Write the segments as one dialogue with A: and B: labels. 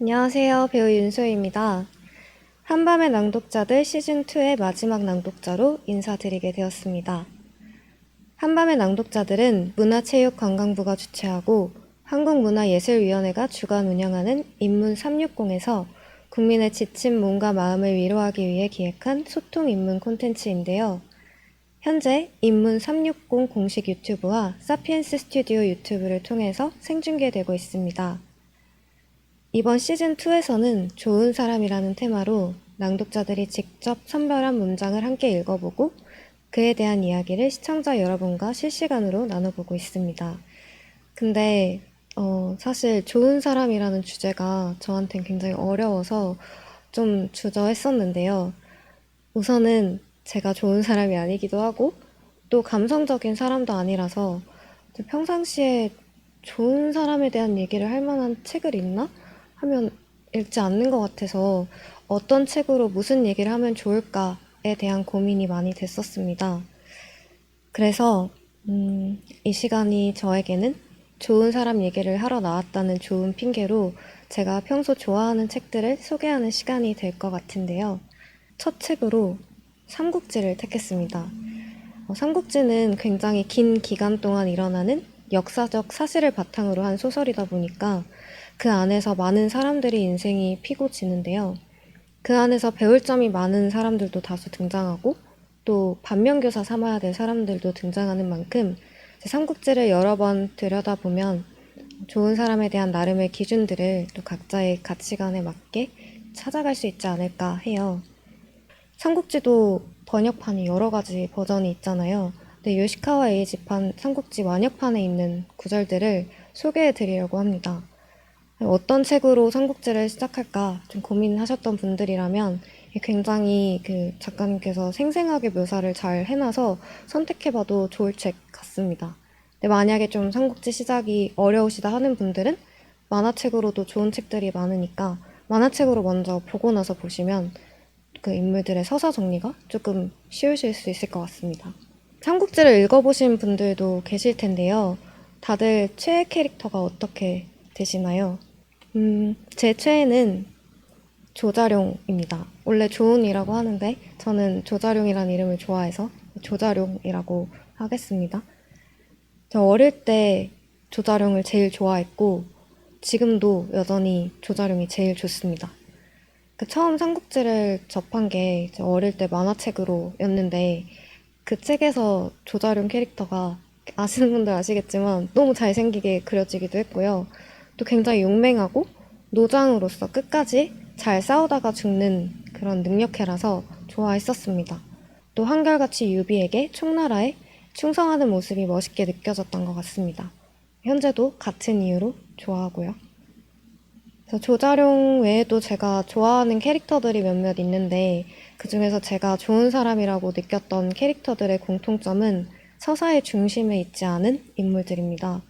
A: 안녕하세요. 배우 윤소희입니다. 한밤의 낭독자들 시즌2의 마지막 낭독자로 인사드리게 되었습니다. 한밤의 낭독자들은 문화체육관광부가 주최하고 한국문화예술위원회가 주관 운영하는 인문 360에서 국민의 지친 몸과 마음을 위로하기 위해 기획한 소통 인문 콘텐츠인데요. 현재 인문 360 공식 유튜브와 사피엔스 스튜디오 유튜브를 통해서 생중계되고 있습니다. 이번 시즌2에서는 좋은 사람이라는 테마로 낭독자들이 직접 선별한 문장을 함께 읽어보고 그에 대한 이야기를 시청자 여러분과 실시간으로 나눠보고 있습니다. 근데 사실 좋은 사람이라는 주제가 저한테는 굉장히 어려워서 좀 주저했었는데요. 우선은 제가 좋은 사람이 아니기도 하고 또 감성적인 사람도 아니라서 평상시에 좋은 사람에 대한 얘기를 할 만한 책을 읽나? 하면 읽지 않는 것 같아서 어떤 책으로 무슨 얘기를 하면 좋을까에 대한 고민이 많이 됐었습니다. 그래서 이 시간이 저에게는 좋은 사람 얘기를 하러 나왔다는 좋은 핑계로 제가 평소 좋아하는 책들을 소개하는 시간이 될 것 같은데요. 첫 책으로 삼국지를 택했습니다. 삼국지는 굉장히 긴 기간 동안 일어나는 역사적 사실을 바탕으로 한 소설이다 보니까 그 안에서 많은 사람들의 인생이 피고 지는데요. 그 안에서 배울 점이 많은 사람들도 다수 등장하고 또 반면교사 삼아야 될 사람들도 등장하는 만큼 삼국지를 여러 번 들여다보면 좋은 사람에 대한 나름의 기준들을 또 각자의 가치관에 맞게 찾아갈 수 있지 않을까 해요. 삼국지도 번역판이 여러 가지 버전이 있잖아요. 근데 요시카와 에이지판 삼국지 완역판에 있는 구절들을 소개해 드리려고 합니다. 어떤 책으로 삼국지를 시작할까 좀 고민하셨던 분들이라면 굉장히 그 작가님께서 생생하게 묘사를 잘 해놔서 선택해봐도 좋을 책 같습니다. 근데 만약에 좀 삼국지 시작이 어려우시다 하는 분들은 만화책으로도 좋은 책들이 많으니까 만화책으로 먼저 보고 나서 보시면 그 인물들의 서사 정리가 조금 쉬우실 수 있을 것 같습니다. 삼국지를 읽어보신 분들도 계실 텐데요. 다들 최애 캐릭터가 어떻게 되시나요? 제 최애는 조자룡입니다. 원래 조은이라고 하는데 저는 조자룡이라는 이름을 좋아해서 조자룡이라고 하겠습니다. 저 어릴 때 조자룡을 제일 좋아했고 지금도 여전히 조자룡이 제일 좋습니다. 그 처음 삼국지를 접한 게 이제 어릴 때 만화책으로였는데 그 책에서 조자룡 캐릭터가 아시는 분들 아시겠지만 너무 잘생기게 그려지기도 했고요. 또 굉장히 용맹하고 노장으로서 끝까지 잘 싸우다가 죽는 그런 능력캐라서 좋아했었습니다. 또 한결같이 유비에게 총나라에 충성하는 모습이 멋있게 느껴졌던 것 같습니다. 현재도 같은 이유로 좋아하고요. 그래서 조자룡 외에도 제가 좋아하는 캐릭터들이 몇몇 있는데 그중에서 제가 좋은 사람이라고 느꼈던 캐릭터들의 공통점은 서사의 중심에 있지 않은 인물들입니다.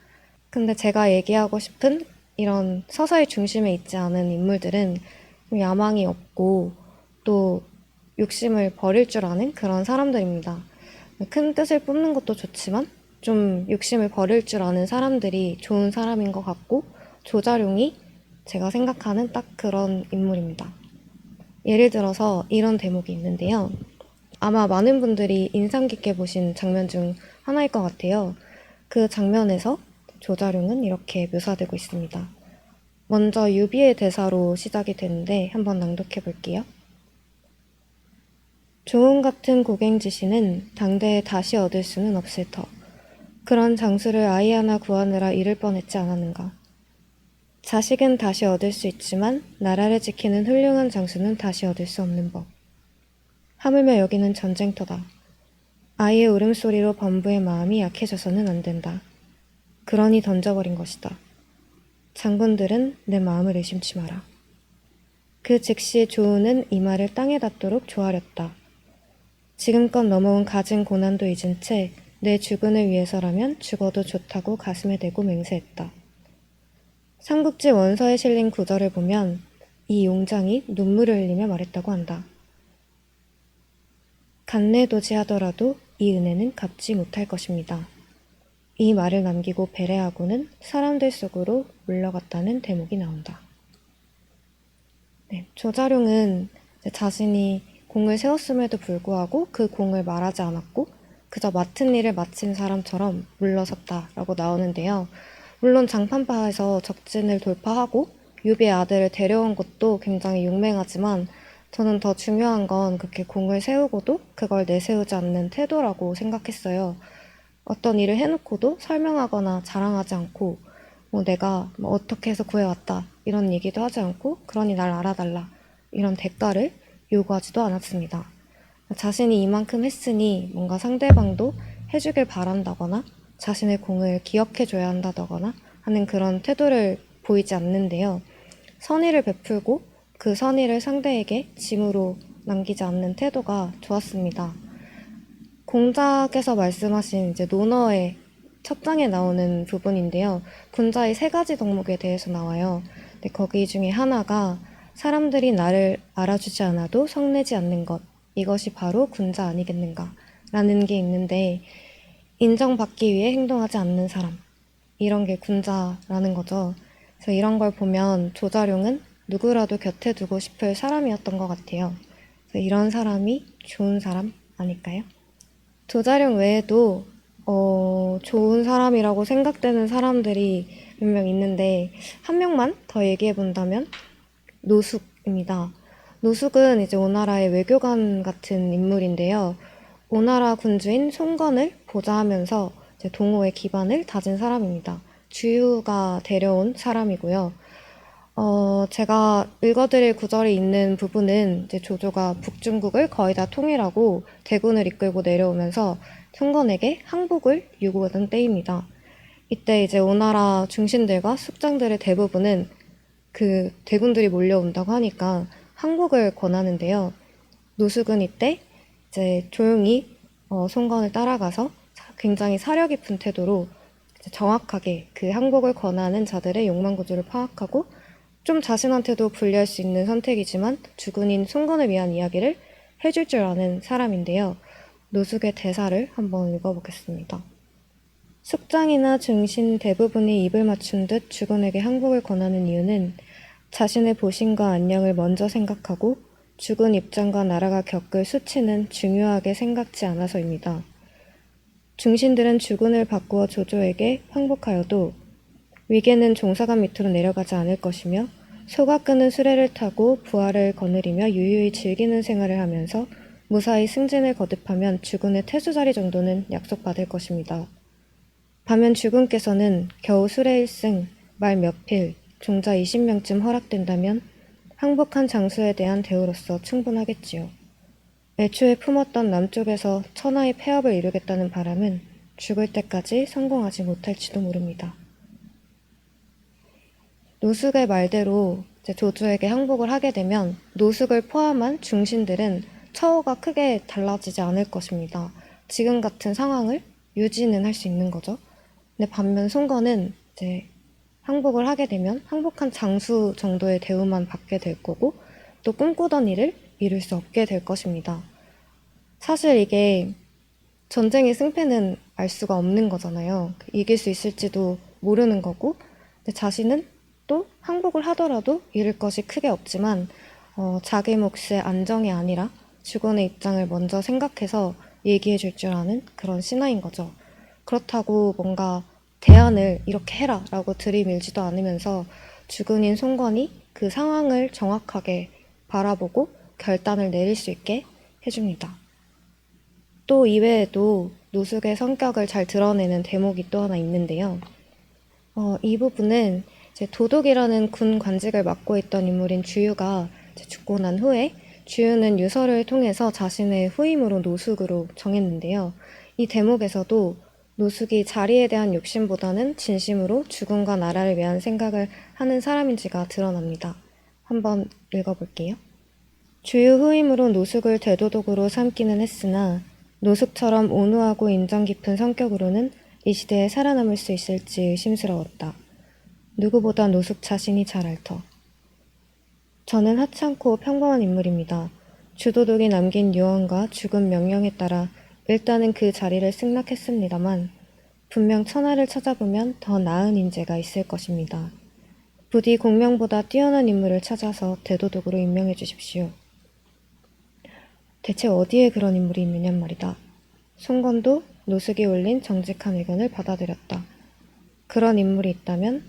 A: 근데 제가 얘기하고 싶은 이런 서사의 중심에 있지 않은 인물들은 좀 야망이 없고 또 욕심을 버릴 줄 아는 그런 사람들입니다. 큰 뜻을 뽑는 것도 좋지만 좀 욕심을 버릴 줄 아는 사람들이 좋은 사람인 것 같고 조자룡이 제가 생각하는 딱 그런 인물입니다. 예를 들어서 이런 대목이 있는데요. 아마 많은 분들이 인상 깊게 보신 장면 중 하나일 것 같아요. 그 장면에서 조자룡은 이렇게 묘사되고 있습니다. 먼저 유비의 대사로 시작이 되는데 한번 낭독해 볼게요. 조은 같은 고갱지시는 당대에 다시 얻을 수는 없을 터. 그런 장수를 아이 하나 구하느라 잃을 뻔했지 않았는가. 자식은 다시 얻을 수 있지만 나라를 지키는 훌륭한 장수는 다시 얻을 수 없는 법. 하물며 여기는 전쟁터다. 아이의 울음소리로 범부의 마음이 약해져서는 안 된다. 그러니 던져버린 것이다. 장군들은 내 마음을 의심치 마라. 그 즉시 조은은 이마를 땅에 닿도록 조아렸다. 지금껏 넘어온 갖은 고난도 잊은 채 내 주군을 위해서라면 죽어도 좋다고 가슴에 대고 맹세했다. 삼국지 원서에 실린 구절을 보면 이 용장이 눈물을 흘리며 말했다고 한다. 간내도지하더라도 이 은혜는 갚지 못할 것입니다. 이 말을 남기고 베레하고는 사람들 속으로 물러갔다는 대목이 나온다. 조자룡은 이제 자신이 공을 세웠음에도 불구하고 그 공을 말하지 않았고 그저 맡은 일을 마친 사람처럼 물러섰다라고 나오는데요. 물론 장판파에서 적진을 돌파하고 유비의 아들을 데려온 것도 굉장히 용맹하지만 저는 더 중요한 건 그렇게 공을 세우고도 그걸 내세우지 않는 태도라고 생각했어요. 어떤 일을 해놓고도 설명하거나 자랑하지 않고 내가 어떻게 해서 구해왔다 이런 얘기도 하지 않고 그러니 날 알아달라 이런 대가를 요구하지도 않았습니다. 자신이 이만큼 했으니 뭔가 상대방도 해주길 바란다거나 자신의 공을 기억해줘야 한다거나 하는 그런 태도를 보이지 않는데요. 선의를 베풀고 그 선의를 상대에게 짐으로 남기지 않는 태도가 좋았습니다. 공작에서 말씀하신 이제 논어의 첫 장에 나오는 부분인데요. 군자의 세 가지 덕목에 대해서 나와요. 근데 거기 중에 하나가 사람들이 나를 알아주지 않아도 성내지 않는 것. 이것이 바로 군자 아니겠는가? 라는 게 있는데 인정받기 위해 행동하지 않는 사람. 이런 게 군자라는 거죠. 그래서 이런 걸 보면 조자룡은 누구라도 곁에 두고 싶을 사람이었던 것 같아요. 그래서 이런 사람이 좋은 사람 아닐까요? 조자룡 외에도 좋은 사람이라고 생각되는 사람들이 몇 명 있는데 한 명만 더 얘기해 본다면 노숙입니다. 노숙은 이제 오나라의 외교관 같은 인물인데요. 오나라 군주인 송건을 보좌하면서 이제 동호의 기반을 다진 사람입니다. 주유가 데려온 사람이고요. 제가 읽어드릴 구절이 있는 부분은 이제 조조가 북중국을 거의 다 통일하고 대군을 이끌고 내려오면서 송건에게 항복을 요구하던 때입니다. 이때 이제 오나라 중신들과 숙장들의 대부분은 그 대군들이 몰려온다고 하니까 항복을 권하는데요. 노숙은 이때 이제 조용히 송건을 따라가서 굉장히 사려 깊은 태도로 정확하게 그 항복을 권하는 자들의 욕망 구조를 파악하고 좀 자신한테도 불리할 수 있는 선택이지만 주군인 송건을 위한 이야기를 해줄 줄 아는 사람인데요. 노숙의 대사를 한번 읽어보겠습니다. 숙장이나 중신 대부분이 입을 맞춘 듯 주군에게 항복을 권하는 이유는 자신의 보신과 안녕을 먼저 생각하고 주군 입장과 나라가 겪을 수치는 중요하게 생각지 않아서입니다. 중신들은 주군을 바꾸어 조조에게 항복하여도 위계는 종사관 밑으로 내려가지 않을 것이며 소가 끄는 수레를 타고 부하를 거느리며 유유히 즐기는 생활을 하면서 무사히 승진을 거듭하면 주군의 태수자리 정도는 약속받을 것입니다. 반면 주군께서는 겨우 수레 1승, 말 몇 필, 종자 20명쯤 허락된다면 항복한 장수에 대한 대우로서 충분하겠지요. 애초에 품었던 남쪽에서 천하의 폐업을 이루겠다는 바람은 죽을 때까지 성공하지 못할지도 모릅니다. 노숙의 말대로 이제 조조에게 항복을 하게 되면 노숙을 포함한 중신들은 처우가 크게 달라지지 않을 것입니다. 지금 같은 상황을 유지는 할 수 있는 거죠. 근데 반면 송건은 이제 항복을 하게 되면 항복한 장수 정도의 대우만 받게 될 거고 또 꿈꾸던 일을 이룰 수 없게 될 것입니다. 사실 이게 전쟁의 승패는 알 수가 없는 거잖아요. 이길 수 있을지도 모르는 거고 근데 자신은 또 항복을 하더라도 잃을 것이 크게 없지만 자기 몫의 안정이 아니라 주군의 입장을 먼저 생각해서 얘기해 줄 줄 아는 그런 신하인 거죠. 그렇다고 뭔가 대안을 이렇게 해라 라고 들이밀지도 않으면서 주군인 송건이 그 상황을 정확하게 바라보고 결단을 내릴 수 있게 해줍니다. 또 이외에도 노숙의 성격을 잘 드러내는 대목이 또 하나 있는데요. 이 부분은 이제 도독이라는 군 관직을 맡고 있던 인물인 주유가 죽고 난 후에 주유는 유서를 통해서 자신의 후임으로 노숙으로 정했는데요. 이 대목에서도 노숙이 자리에 대한 욕심보다는 진심으로 주군과 나라를 위한 생각을 하는 사람인지가 드러납니다. 한번 읽어볼게요. 주유 후임으로 노숙을 대도독으로 삼기는 했으나 노숙처럼 온후하고 인정 깊은 성격으로는 이 시대에 살아남을 수 있을지 의심스러웠다. 누구보다 노숙 자신이 잘 앓터. 저는 하찮고 평범한 인물입니다. 주도독이 남긴 유언과 죽은 명령에 따라 일단은 그 자리를 승낙했습니다만 분명 천하를 찾아보면 더 나은 인재가 있을 것입니다. 부디 공명보다 뛰어난 인물을 찾아서 대도독으로 임명해 주십시오. 대체 어디에 그런 인물이 있느냔 말이다. 송건도 노숙이 올린 정직한 의견을 받아들였다. 그런 인물이 있다면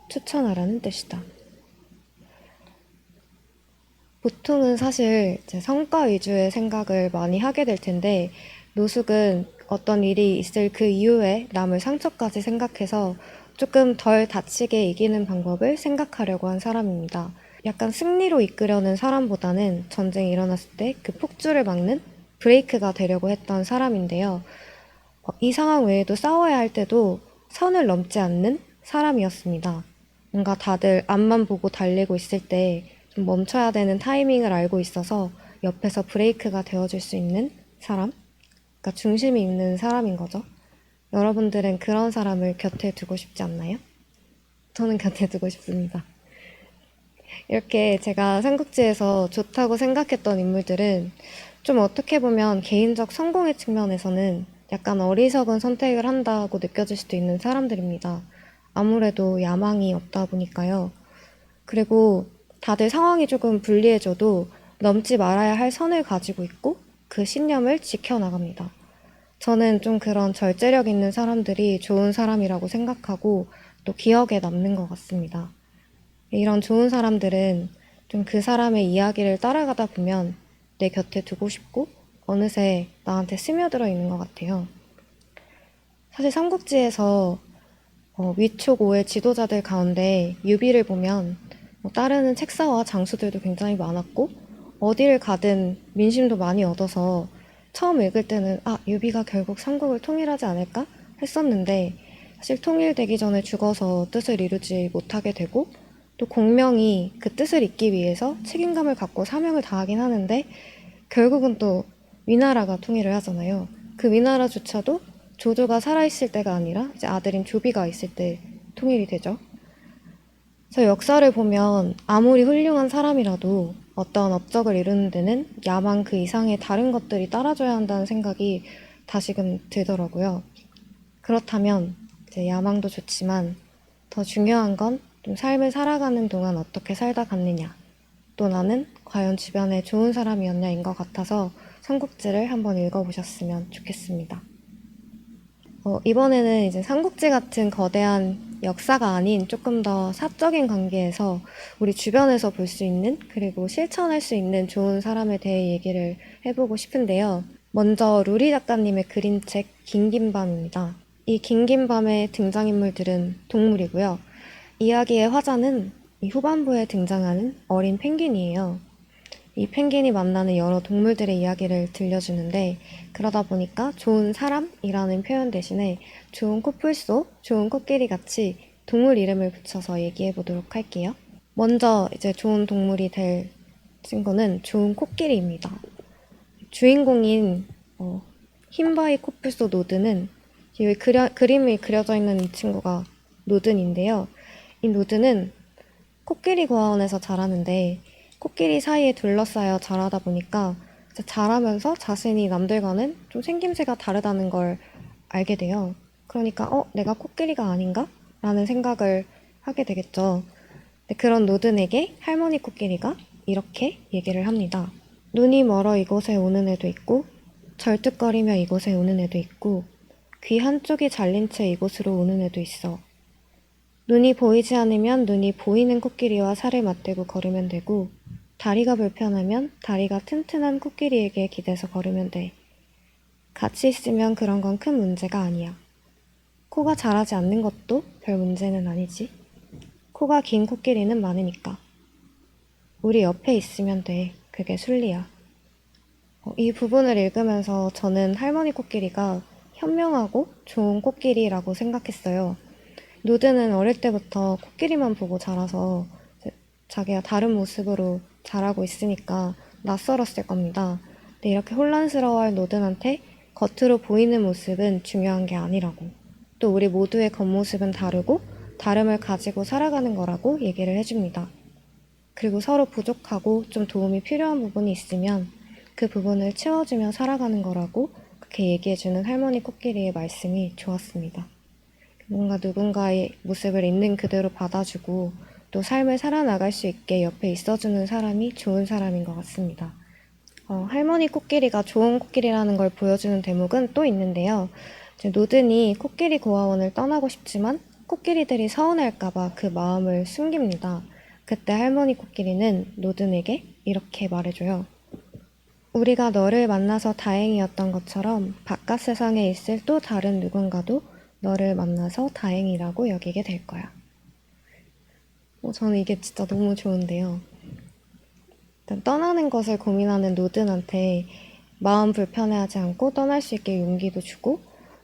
A: 추천하라는 뜻이다. 보통은 사실 이제 성과 위주의 생각을 많이 하게 될 텐데, 노숙은 어떤 일이 있을 그 이후에 남을 상처까지 생각해서 조금 덜 다치게 이기는 방법을 생각하려고 한 사람입니다. 약간 승리로 이끄려는 사람보다는 전쟁이 일어났을 때 그 폭주를 막는 브레이크가 되려고 했던 사람인데요. 이 상황 외에도 싸워야 할 때도 선을 넘지 않는 사람이었습니다. 뭔가 다들 앞만 보고 달리고 있을 때 좀 멈춰야 되는 타이밍을 알고 있어서 옆에서 브레이크가 되어줄 수 있는 사람? 그러니까 중심이 있는 사람인 거죠. 여러분들은 그런 사람을 곁에 두고 싶지 않나요? 저는 곁에 두고 싶습니다. 이렇게 제가 삼국지에서 좋다고 생각했던 인물들은 좀 어떻게 보면 개인적 성공의 측면에서는 약간 어리석은 선택을 한다고 느껴질 수도 있는 사람들입니다. 아무래도 야망이 없다 보니까요. 그리고 다들 상황이 조금 불리해져도 넘지 말아야 할 선을 가지고 있고 그 신념을 지켜나갑니다. 저는 좀 그런 절제력 있는 사람들이 좋은 사람이라고 생각하고 또 기억에 남는 것 같습니다. 이런 좋은 사람들은 좀 그 사람의 이야기를 따라가다 보면 내 곁에 두고 싶고 어느새 나한테 스며들어 있는 것 같아요. 사실 삼국지에서 위촉오의 지도자들 가운데 유비를 보면 따르는 책사와 장수들도 굉장히 많았고 어디를 가든 민심도 많이 얻어서 처음 읽을 때는 유비가 결국 삼국을 통일하지 않을까 했었는데 사실 통일되기 전에 죽어서 뜻을 이루지 못하게 되고 또 공명이 그 뜻을 잇기 위해서 책임감을 갖고 사명을 다하긴 하는데 결국은 또 위나라가 통일을 하잖아요. 그 위나라조차도 조조가 살아있을 때가 아니라 이제 아들인 조비가 있을 때 통일이 되죠. 그래서 역사를 보면 아무리 훌륭한 사람이라도 어떤 업적을 이루는 데는 야망 그 이상의 다른 것들이 따라줘야 한다는 생각이 다시금 들더라고요. 그렇다면 이제 야망도 좋지만 더 중요한 건 좀 삶을 살아가는 동안 어떻게 살다 갔느냐, 또 나는 과연 주변에 좋은 사람이었냐인 것 같아서 삼국지를 한번 읽어보셨으면 좋겠습니다. 이번에는 이제 삼국지 같은 거대한 역사가 아닌 조금 더 사적인 관계에서 우리 주변에서 볼 수 있는 그리고 실천할 수 있는 좋은 사람에 대해 얘기를 해보고 싶은데요. 먼저 루리 작가님의 그림책 긴긴밤입니다. 이 긴긴밤의 등장인물들은 동물이고요. 이야기의 화자는 이 후반부에 등장하는 어린 펭귄이에요. 이 펭귄이 만나는 여러 동물들의 이야기를 들려주는데 그러다 보니까 좋은 사람이라는 표현 대신에 좋은 코뿔소, 좋은 코끼리 같이 동물 이름을 붙여서 얘기해 보도록 할게요. 먼저 이제 좋은 동물이 될 친구는 좋은 코끼리입니다. 주인공인 흰바위 코뿔소 노드는 여기 그림이 그려져 있는 이 친구가 노든인데요. 이 노드는 코끼리 고아원에서 자라는데 코끼리 사이에 둘러싸여 자라다 보니까 자라면서 자신이 남들과는 좀 생김새가 다르다는 걸 알게 돼요. 그러니까 내가 코끼리가 아닌가? 라는 생각을 하게 되겠죠. 그런 노든에게 할머니 코끼리가 이렇게 얘기를 합니다. 눈이 멀어 이곳에 오는 애도 있고 절뚝거리며 이곳에 오는 애도 있고 귀 한쪽이 잘린 채 이곳으로 오는 애도 있어. 눈이 보이지 않으면 눈이 보이는 코끼리와 살을 맞대고 걸으면 되고 다리가 불편하면 다리가 튼튼한 코끼리에게 기대서 걸으면 돼. 같이 있으면 그런 건 큰 문제가 아니야. 코가 자라지 않는 것도 별 문제는 아니지. 코가 긴 코끼리는 많으니까. 우리 옆에 있으면 돼. 그게 순리야. 이 부분을 읽으면서 저는 할머니 코끼리가 현명하고 좋은 코끼리라고 생각했어요. 노드는 어릴 때부터 코끼리만 보고 자라서 자기가 다른 모습으로 자라고 있으니까 낯설었을 겁니다. 근데 이렇게 혼란스러워할 노든한테 겉으로 보이는 모습은 중요한 게 아니라고, 또 우리 모두의 겉모습은 다르고 다름을 가지고 살아가는 거라고 얘기를 해줍니다. 그리고 서로 부족하고 좀 도움이 필요한 부분이 있으면 그 부분을 채워주며 살아가는 거라고 그렇게 얘기해주는 할머니 코끼리의 말씀이 좋았습니다. 뭔가 누군가의 모습을 있는 그대로 받아주고 또 삶을 살아나갈 수 있게 옆에 있어주는 사람이 좋은 사람인 것 같습니다. 할머니 코끼리가 좋은 코끼리라는 걸 보여주는 대목은 또 있는데요. 이제 노든이 코끼리 고아원을 떠나고 싶지만 코끼리들이 서운할까봐 그 마음을 숨깁니다. 그때 할머니 코끼리는 노든에게 이렇게 말해줘요. 우리가 너를 만나서 다행이었던 것처럼 바깥 세상에 있을 또 다른 누군가도 너를 만나서 다행이라고 여기게 될 거야. 저는 이게 진짜 너무 좋은데요. 일단 떠나는 것을 고민하는 노든한테 마음 불편해하지 않고 떠날 수 있게 용기도 주고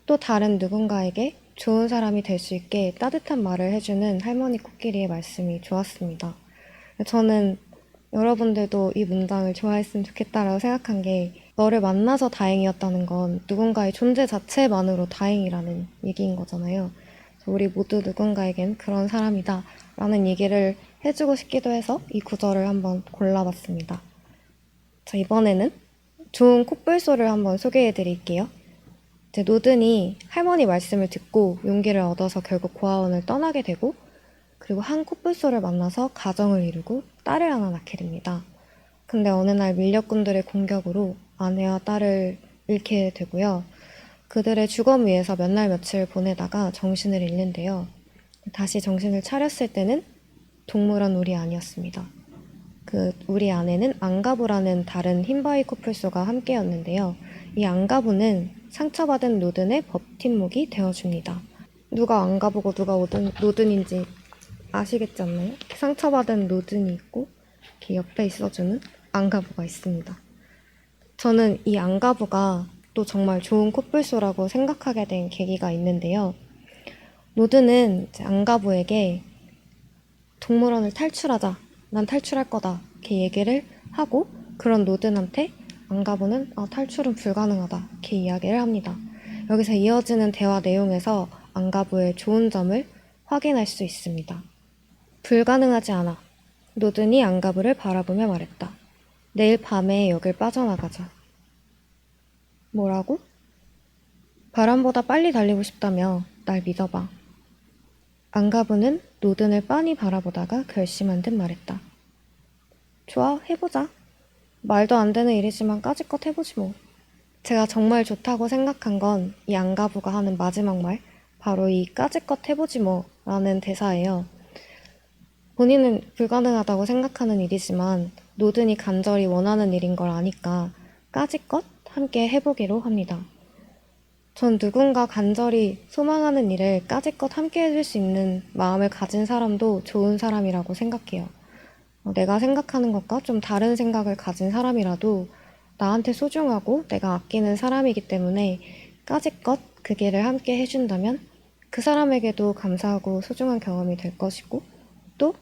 A: 또 다른 누군가에게 좋은 사람이 될 수 있게 따뜻한 말을 해주는 할머니 코끼리의 말씀이 좋았습니다. 저는 여러분들도 이 문장을 좋아했으면 좋겠다라고 생각한 게 너를 만나서 다행이었다는 건 누군가의 존재 자체만으로 다행이라는 얘기인 거잖아요. 우리 모두 누군가에겐 그런 사람이다 라는 얘기를 해주고 싶기도 해서 이 구절을 한번 골라봤습니다. 자, 이번에는 좋은 콧불소를 한번 소개해 드릴게요. 이제 노든이 할머니 말씀을 듣고 용기를 얻어서 결국 고아원을 떠나게 되고 그리고 한 콧불소를 만나서 가정을 이루고 딸을 하나 낳게 됩니다. 근데 어느 날 밀렵꾼들의 공격으로 아내와 딸을 잃게 되고요. 그들의 주검 위에서 몇 날 며칠 보내다가 정신을 잃는데요. 다시 정신을 차렸을 때는 동물원 울이 아니었습니다. 그 우리 안에는 앙가부라는 다른 흰바위 코뿔소가 함께였는데요. 이 앙가부는 상처받은 노든의 버팀목이 되어줍니다. 누가 앙가부고 누가 노든인지 아시겠지 않나요? 상처받은 노든이 있고 이렇게 옆에 있어주는 앙가부가 있습니다. 저는 이 앙가부가 또 정말 좋은 코뿔소라고 생각하게 된 계기가 있는데요. 노든은 앙가부에게 동물원을 탈출하자. 난 탈출할 거다. 이렇게 얘기를 하고 그런 노든한테 앙가부는 탈출은 불가능하다. 이렇게 이야기를 합니다. 여기서 이어지는 대화 내용에서 앙가부의 좋은 점을 확인할 수 있습니다. 불가능하지 않아. 노든이 앙가부를 바라보며 말했다. 내일 밤에 여길 빠져나가자. 뭐라고? 바람보다 빨리 달리고 싶다며 날 믿어봐. 앙가부는 노든을 빤히 바라보다가 결심한 듯 말했다. 좋아, 해보자. 말도 안 되는 일이지만 까짓것 해보지 뭐. 제가 정말 좋다고 생각한 건 이 앙가부가 하는 마지막 말, 바로 이 까짓것 해보지 뭐 라는 대사예요. 본인은 불가능하다고 생각하는 일이지만 노든이 간절히 원하는 일인 걸 아니까 까짓것 함께 해보기로 합니다. 전 누군가 간절히 소망하는 일을 까짓것 함께 해줄 수 있는 마음을 가진 사람도 좋은 사람이라고 생각해요. 내가 생각하는 것과 좀 다른 생각을 가진 사람이라도 나한테 소중하고 내가 아끼는 사람이기 때문에 까짓것 그 길을 함께 해준다면 그 사람에게도 감사하고 소중한 경험이 될 것이고 또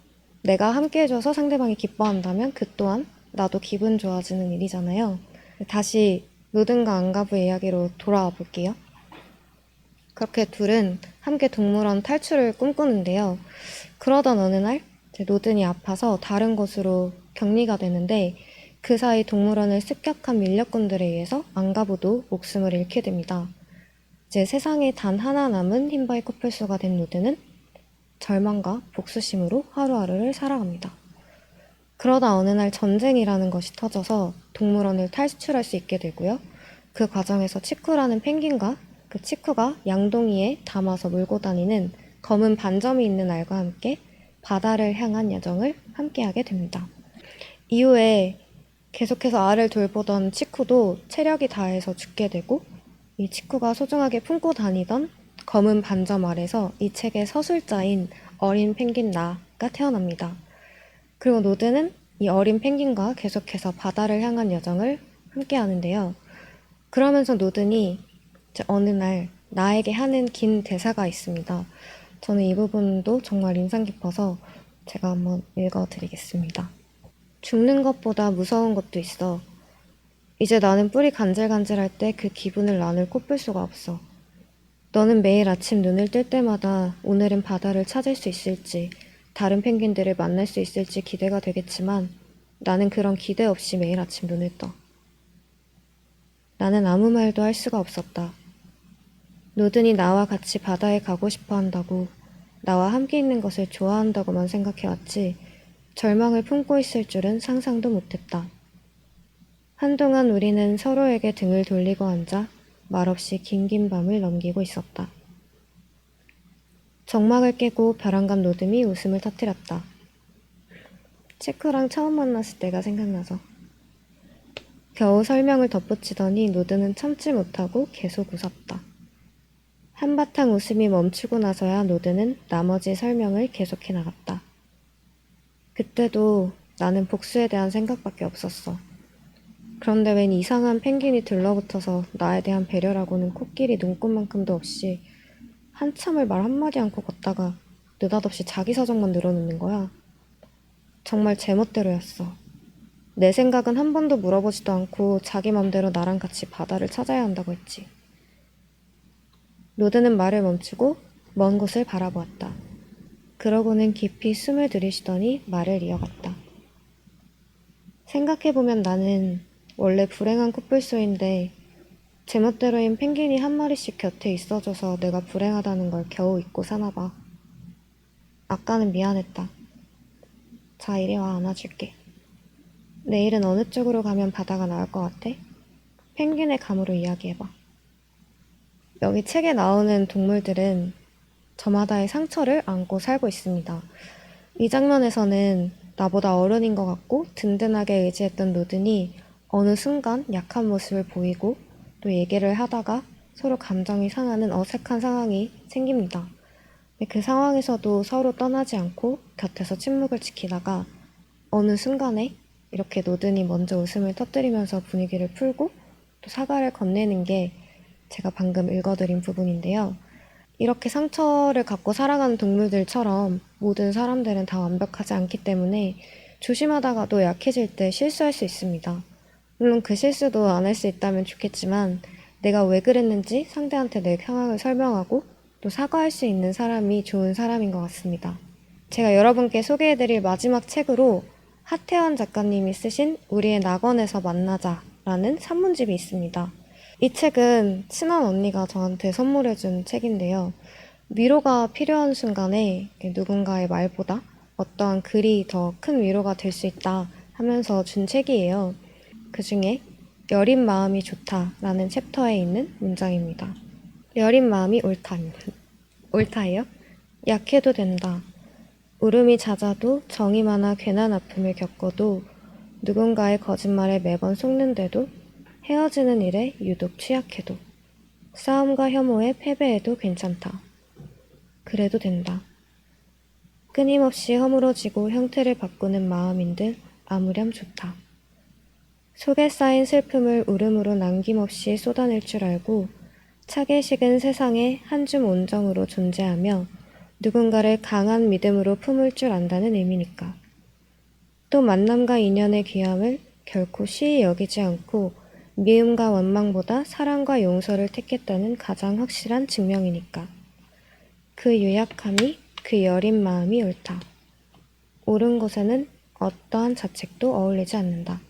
A: 내가 함께 해줘서 상대방이 기뻐한다면 그 또한 나도 기분 좋아지는 일이잖아요. 다시 노든과 앙가부의 이야기로 돌아와 볼게요. 그렇게 둘은 함께 동물원 탈출을 꿈꾸는데요. 그러던 어느 날 노든이 아파서 다른 곳으로 격리가 되는데 그 사이 동물원을 습격한 밀렵꾼들에 의해서 앙가부도 목숨을 잃게 됩니다. 이제 세상에 단 하나 남은 흰바위 코뿔소가 된 노든은 절망과 복수심으로 하루하루를 살아갑니다. 그러다 어느 날 전쟁이라는 것이 터져서 동물원을 탈출할 수 있게 되고요. 그 과정에서 치쿠라는 펭귄과 그 치쿠가 양동이에 담아서 몰고 다니는 검은 반점이 있는 알과 함께 바다를 향한 여정을 함께하게 됩니다. 이후에 계속해서 알을 돌보던 치쿠도 체력이 다해서 죽게 되고 이 치쿠가 소중하게 품고 다니던 검은 반점 아래서 이 책의 서술자인 어린 펭귄 나가 태어납니다. 그리고 노드는 이 어린 펭귄과 계속해서 바다를 향한 여정을 함께 하는데요. 그러면서 노든이 어느 날 나에게 하는 긴 대사가 있습니다. 저는 이 부분도 정말 인상 깊어서 제가 한번 읽어드리겠습니다. 죽는 것보다 무서운 것도 있어. 이제 나는 뿔이 간질간질할 때 그 기분을 나눌 코뿔소가 없어. 너는 매일 아침 눈을 뜰 때마다 오늘은 바다를 찾을 수 있을지, 다른 펭귄들을 만날 수 있을지 기대가 되겠지만 나는 그런 기대 없이 매일 아침 눈을 떠. 나는 아무 말도 할 수가 없었다. 노든이 나와 같이 바다에 가고 싶어 한다고 나와 함께 있는 것을 좋아한다고만 생각해왔지 절망을 품고 있을 줄은 상상도 못했다. 한동안 우리는 서로에게 등을 돌리고 앉아 말없이 긴긴 밤을 넘기고 있었다. 정막을 깨고 벼랑간 노듬이 웃음을 터뜨렸다. 체크랑 처음 만났을 때가 생각나서. 겨우 설명을 덧붙이더니 노드는 참지 못하고 계속 웃었다. 한바탕 웃음이 멈추고 나서야 노드는 나머지 설명을 계속해 나갔다. 그때도 나는 복수에 대한 생각밖에 없었어. 그런데 웬 이상한 펭귄이 들러붙어서 나에 대한 배려라고는 코끼리 눈곱만큼도 없이 한참을 말 한마디 않고 걷다가 느닷없이 자기 사정만 늘어놓는 거야. 정말 제멋대로였어. 내 생각은 한 번도 물어보지도 않고 자기 맘대로 나랑 같이 바다를 찾아야 한다고 했지. 노드는 말을 멈추고 먼 곳을 바라보았다. 그러고는 깊이 숨을 들이쉬더니 말을 이어갔다. 생각해보면 나는 원래 불행한 코뿔소인데 제멋대로인 펭귄이 한 마리씩 곁에 있어줘서 내가 불행하다는 걸 겨우 잊고 사나봐. 아까는 미안했다. 자, 이리 와, 안아줄게. 내일은 어느 쪽으로 가면 바다가 나을 것 같아? 펭귄의 감으로 이야기해봐. 여기 책에 나오는 동물들은 저마다의 상처를 안고 살고 있습니다. 이 장면에서는 나보다 어른인 것 같고 든든하게 의지했던 노든이 어느 순간 약한 모습을 보이고 또 얘기를 하다가 서로 감정이 상하는 어색한 상황이 생깁니다. 그 상황에서도 서로 떠나지 않고 곁에서 침묵을 지키다가 어느 순간에 이렇게 노든이 먼저 웃음을 터뜨리면서 분위기를 풀고 또 사과를 건네는 게 제가 방금 읽어드린 부분인데요. 이렇게 상처를 갖고 살아가는 동물들처럼 모든 사람들은 다 완벽하지 않기 때문에 조심하다가도 약해질 때 실수할 수 있습니다. 물론 그 실수도 안 할 수 있다면 좋겠지만 내가 왜 그랬는지 상대한테 내 상황을 설명하고 또 사과할 수 있는 사람이 좋은 사람인 것 같습니다. 제가 여러분께 소개해드릴 마지막 책으로 하태원 작가님이 쓰신 우리의 낙원에서 만나자라는 산문집이 있습니다. 이 책은 친한 언니가 저한테 선물해준 책인데요. 위로가 필요한 순간에 누군가의 말보다 어떠한 글이 더 큰 위로가 될 수 있다 하면서 준 책이에요. 그 중에 여린 마음이 좋다라는 챕터에 있는 문장입니다. 여린 마음이 옳다예요? 약해도 된다. 울음이 잦아도 정이 많아 괜한 아픔을 겪어도 누군가의 거짓말에 매번 속는데도 헤어지는 일에 유독 취약해도 싸움과 혐오에 패배해도 괜찮다. 그래도 된다. 끊임없이 허물어지고 형태를 바꾸는 마음인들 아무렴 좋다. 속에 쌓인 슬픔을 울음으로 남김없이 쏟아낼 줄 알고 차게 식은 세상에 한 줌 온정으로 존재하며 누군가를 강한 믿음으로 품을 줄 안다는 의미니까. 또 만남과 인연의 귀함을 결코 시히 여기지 않고 미움과 원망보다 사랑과 용서를 택했다는 가장 확실한 증명이니까. 그 유약함이 그 여린 마음이 옳다. 옳은 곳에는 어떠한 자책도 어울리지 않는다.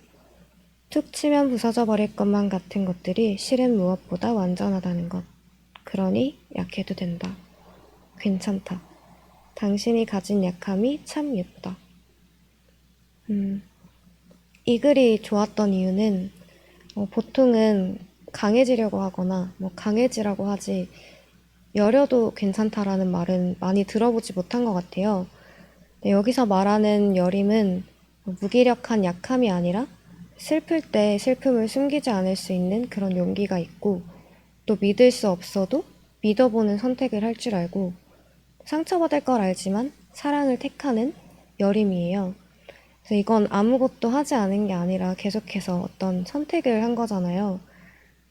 A: 툭 치면 부서져 버릴 것만 같은 것들이 실은 무엇보다 완전하다는 것. 그러니 약해도 된다. 괜찮다. 당신이 가진 약함이 참 예쁘다. 이 글이 좋았던 이유는 보통은 강해지려고 하거나 강해지라고 하지 여려도 괜찮다라는 말은 많이 들어보지 못한 것 같아요. 여기서 말하는 여림은 무기력한 약함이 아니라 슬플 때 슬픔을 숨기지 않을 수 있는 그런 용기가 있고 또 믿을 수 없어도 믿어보는 선택을 할 줄 알고 상처받을 걸 알지만 사랑을 택하는 여림이에요. 그래서 이건 아무것도 하지 않은 게 아니라 계속해서 어떤 선택을 한 거잖아요.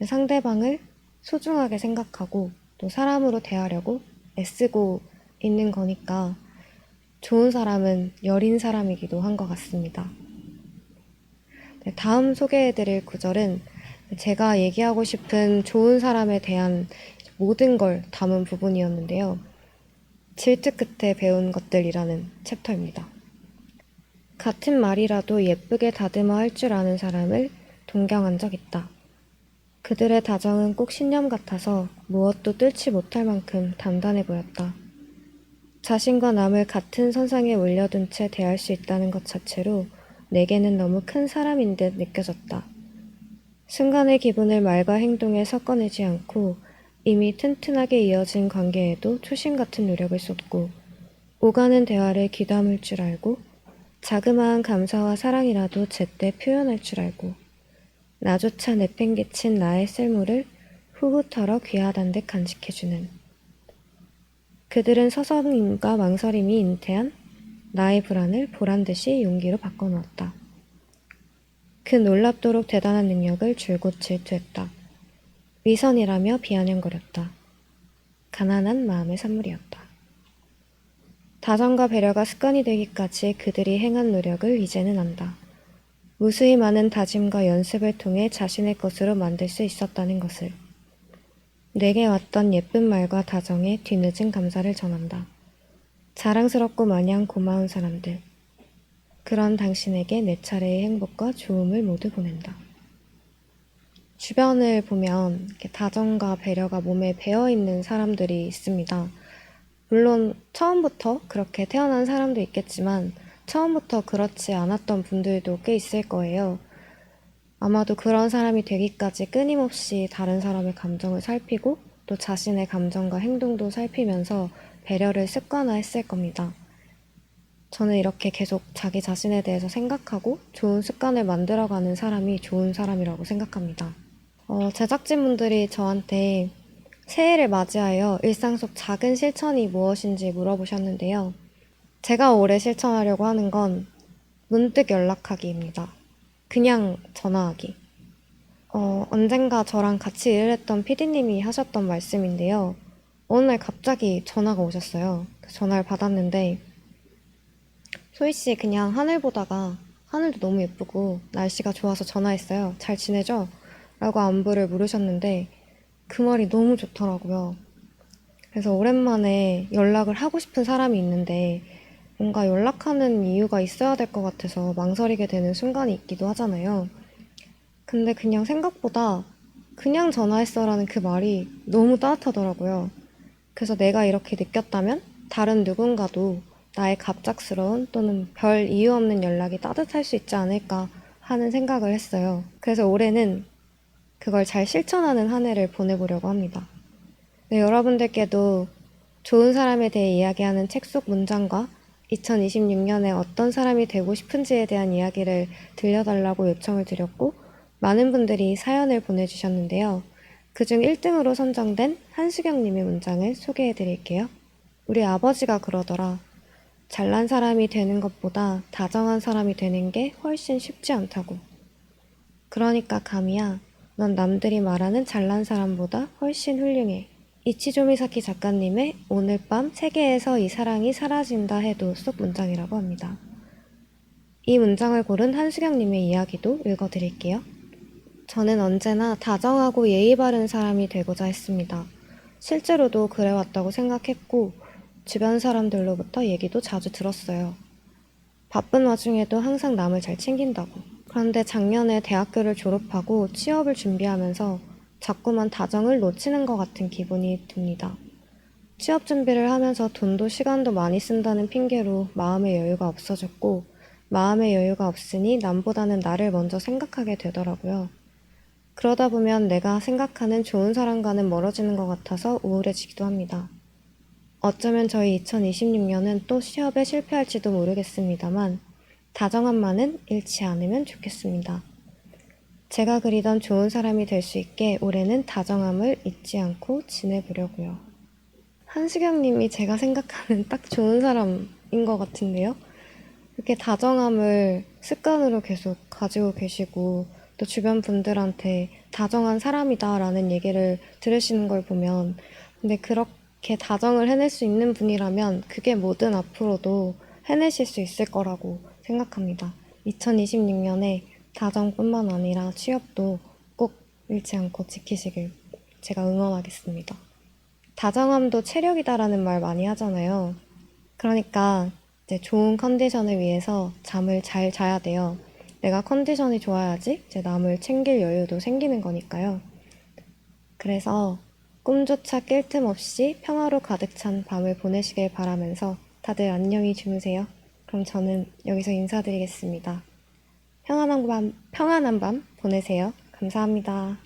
A: 상대방을 소중하게 생각하고 또 사람으로 대하려고 애쓰고 있는 거니까 좋은 사람은 여린 사람이기도 한 것 같습니다. 다음 소개해드릴 구절은 제가 얘기하고 싶은 좋은 사람에 대한 모든 걸 담은 부분이었는데요. 질투 끝에 배운 것들이라는 챕터입니다. 같은 말이라도 예쁘게 다듬어 할 줄 아는 사람을 동경한 적 있다. 그들의 다정은 꼭 신념 같아서 무엇도 뚫지 못할 만큼 단단해 보였다. 자신과 남을 같은 선상에 올려둔 채 대할 수 있다는 것 자체로 내게는 너무 큰 사람인 듯 느껴졌다. 순간의 기분을 말과 행동에 섞어내지 않고 이미 튼튼하게 이어진 관계에도 초심 같은 노력을 쏟고 오가는 대화를 귀담을 줄 알고 자그마한 감사와 사랑이라도 제때 표현할 줄 알고 나조차 내팽개친 나의 쓸모를 후후 털어 귀하단 듯 간직해주는 그들은 서성임과 망설임이 잉태한 나의 불안을 보란듯이 용기로 바꿔놓았다. 그 놀랍도록 대단한 능력을 줄곧 질투했다. 위선이라며 비아냥거렸다. 가난한 마음의 산물이었다. 다정과 배려가 습관이 되기까지 그들이 행한 노력을 이제는 안다. 무수히 많은 다짐과 연습을 통해 자신의 것으로 만들 수 있었다는 것을. 내게 왔던 예쁜 말과 다정에 뒤늦은 감사를 전한다. 자랑스럽고 마냥 고마운 사람들. 그런 당신에게 내 차례의 행복과 좋음을 모두 보낸다. 주변을 보면 이렇게 다정과 배려가 몸에 배어있는 사람들이 있습니다. 물론 처음부터 그렇게 태어난 사람도 있겠지만 처음부터 그렇지 않았던 분들도 꽤 있을 거예요. 아마도 그런 사람이 되기까지 끊임없이 다른 사람의 감정을 살피고 또 자신의 감정과 행동도 살피면서 배려를 습관화했을 겁니다. 저는 이렇게 계속 자기 자신에 대해서 생각하고 좋은 습관을 만들어가는 사람이 좋은 사람이라고 생각합니다. 제작진분들이 저한테 새해를 맞이하여 일상 속 작은 실천이 무엇인지 물어보셨는데요. 제가 올해 실천하려고 하는 건 문득 연락하기입니다. 그냥 전화하기. 언젠가 저랑 같이 일을 했던 PD님이 하셨던 말씀인데요. 어느 날 갑자기 전화가 오셨어요. 전화를 받았는데 소희씨 그냥 하늘 보다가 하늘도 너무 예쁘고 날씨가 좋아서 전화했어요. 잘 지내죠? 라고 안부를 물으셨는데 그 말이 너무 좋더라고요. 그래서 오랜만에 연락을 하고 싶은 사람이 있는데 뭔가 연락하는 이유가 있어야 될 것 같아서 망설이게 되는 순간이 있기도 하잖아요. 근데 그냥 생각보다 그냥 전화했어라는 그 말이 너무 따뜻하더라고요. 그래서 내가 이렇게 느꼈다면 다른 누군가도 나의 갑작스러운 또는 별 이유 없는 연락이 따뜻할 수 있지 않을까 하는 생각을 했어요. 그래서 올해는 그걸 잘 실천하는 한 해를 보내보려고 합니다. 네, 여러분들께도 좋은 사람에 대해 이야기하는 책 속 문장과 2026년에 어떤 사람이 되고 싶은지에 대한 이야기를 들려달라고 요청을 드렸고 많은 분들이 사연을 보내주셨는데요. 그중 1등으로 선정된 한수경님의 문장을 소개해 드릴게요. 우리 아버지가 그러더라. 잘난 사람이 되는 것보다 다정한 사람이 되는 게 훨씬 쉽지 않다고. 그러니까 감이야, 넌 남들이 말하는 잘난 사람보다 훨씬 훌륭해. 이치조미사키 작가님의 오늘 밤 세계에서 이 사랑이 사라진다 해도 속 문장이라고 합니다. 이 문장을 고른 한수경님의 이야기도 읽어드릴게요. 저는 언제나 다정하고 예의 바른 사람이 되고자 했습니다. 실제로도 그래왔다고 생각했고 주변 사람들로부터 얘기도 자주 들었어요. 바쁜 와중에도 항상 남을 잘 챙긴다고. 그런데 작년에 대학교를 졸업하고 취업을 준비하면서 자꾸만 다정을 놓치는 것 같은 기분이 듭니다. 취업 준비를 하면서 돈도 시간도 많이 쓴다는 핑계로 마음의 여유가 없어졌고 마음의 여유가 없으니 남보다는 나를 먼저 생각하게 되더라고요. 그러다 보면 내가 생각하는 좋은 사람과는 멀어지는 것 같아서 우울해지기도 합니다. 어쩌면 저희 2026년은 또 취업에 실패할지도 모르겠습니다만 다정함만은 잃지 않으면 좋겠습니다. 제가 그리던 좋은 사람이 될 수 있게 올해는 다정함을 잊지 않고 지내보려고요. 한수경님이 제가 생각하는 딱 좋은 사람인 것 같은데요. 이렇게 다정함을 습관으로 계속 가지고 계시고 또 주변 분들한테 다정한 사람이다라는 얘기를 들으시는 걸 보면 근데 그렇게 다정을 해낼 수 있는 분이라면 그게 뭐든 앞으로도 해내실 수 있을 거라고 생각합니다. 2026년에 다정뿐만 아니라 취업도 꼭 잃지 않고 지키시길 제가 응원하겠습니다. 다정함도 체력이다라는 말 많이 하잖아요. 그러니까 이제 좋은 컨디션을 위해서 잠을 잘 자야 돼요. 내가 컨디션이 좋아야지 이제 남을 챙길 여유도 생기는 거니까요. 그래서 꿈조차 깰 틈 없이 평화로 가득 찬 밤을 보내시길 바라면서 다들 안녕히 주무세요. 그럼 저는 여기서 인사드리겠습니다. 평안한 밤 보내세요. 감사합니다.